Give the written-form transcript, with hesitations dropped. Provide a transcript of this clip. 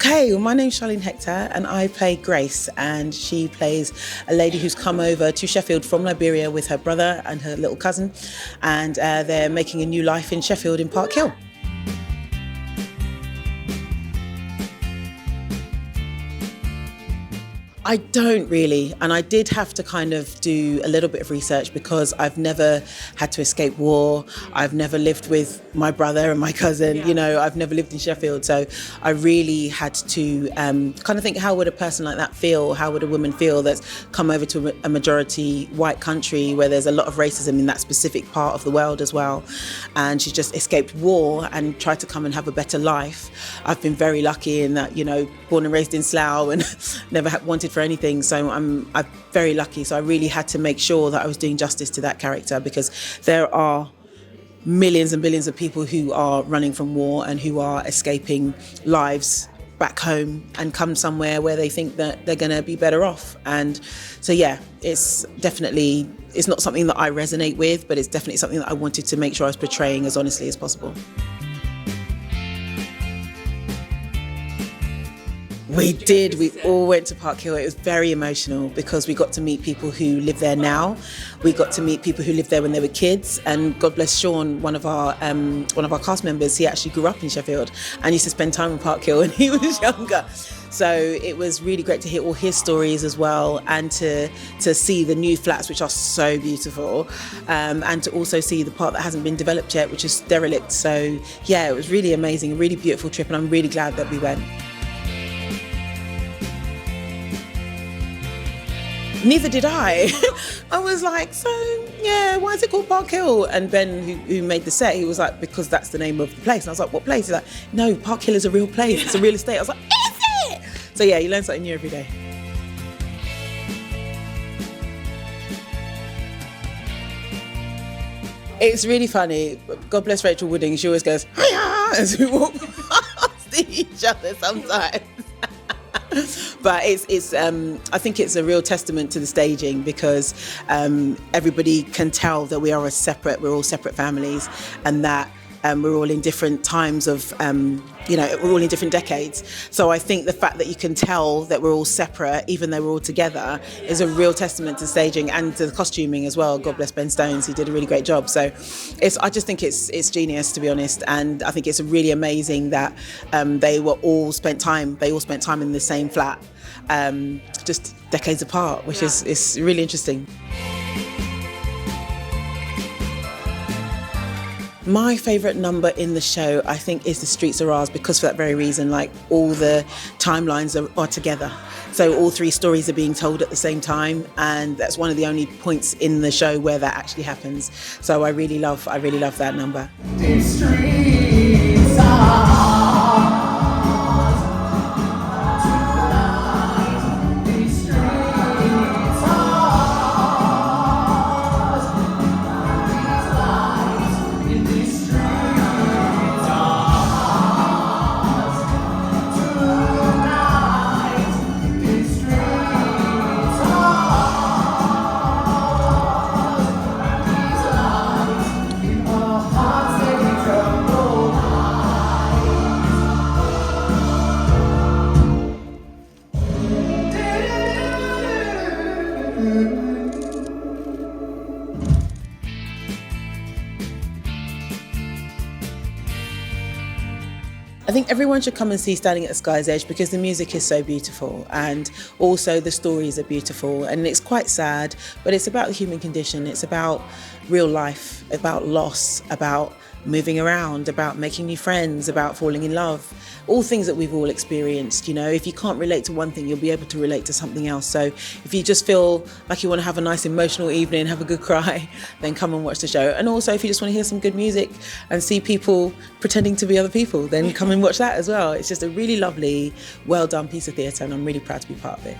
Okay, well, my name's Sharlene Hector and I play Grace, and she plays a lady who's come over to Sheffield from Liberia with her brother and her little cousin, and they're making a new life in Sheffield in Park Hill. I don't really, and I did have to kind of do a little bit of research because I've never had to escape war. I've never lived with my brother and my cousin, I've never lived in Sheffield. So I really had to kind of think, how would a person like that feel? How would a woman feel that's come over to a majority white country where there's a lot of racism in that specific part of the world as well? And she's just escaped war and tried to come and have a better life. I've been very lucky in that, born and raised in Slough and never wanted for anything, so I'm very lucky. So I really had to make sure that I was doing justice to that character, because there are millions and billions of people who are running from war and who are escaping lives back home and come somewhere where they think that they're going to be better off. And so it's not something that I resonate with, but it's definitely something that I wanted to make sure I was portraying as honestly as possible. We did. We all went to Park Hill. It was very emotional because we got to meet people who live there now. We got to meet people who lived there when they were kids. And God bless Sean, one of our cast members. He actually grew up in Sheffield and used to spend time in Park Hill when he was younger. So it was really great to hear all his stories as well, and to see the new flats, which are so beautiful, and to also see the part that hasn't been developed yet, which is derelict. So it was really amazing, a really beautiful trip, and I'm really glad that we went. Neither did I. I was like, why is it called Park Hill? And Ben, who made the set, he was like, because that's the name of the place. And I was like, what place? He's like, no, Park Hill is a real place. It's a real estate. I was like, is it? So you learn something new every day. It's really funny. God bless Rachel Wooding. She always goes, hiya, as we walk past each other sometimes. But I think it's a real testament to the staging, because everybody can tell that we're all separate families, and that we're all in different times of, we're all in different decades. So I think the fact that you can tell that we're all separate, even though we're all together, is a real testament to staging and to the costuming as well. God bless Ben Stones, he did a really great job. So I just think it's genius, to be honest. And I think it's really amazing that they all spent time in the same flat, just decades apart, which is really interesting. My favourite number in the show, I think, is The Streets Are Ours, because for that very reason, like, all the timelines are together. So all three stories are being told at the same time, and that's one of the only points in the show where that actually happens. So I really love that number. These streets are I think everyone should come and see Standing at the Sky's Edge, because the music is so beautiful, and also the stories are beautiful, and it's quite sad, but it's about the human condition. It's about real life, about loss, about moving around, about making new friends, about falling in love, all things that we've all experienced. If you can't relate to one thing, you'll be able to relate to something else. So if you just feel like you want to have a nice emotional evening, have a good cry, then come and watch the show. And also if you just want to hear some good music and see people pretending to be other people, then come and watch that as well. It's just a really lovely, well done piece of theatre, and I'm really proud to be part of it.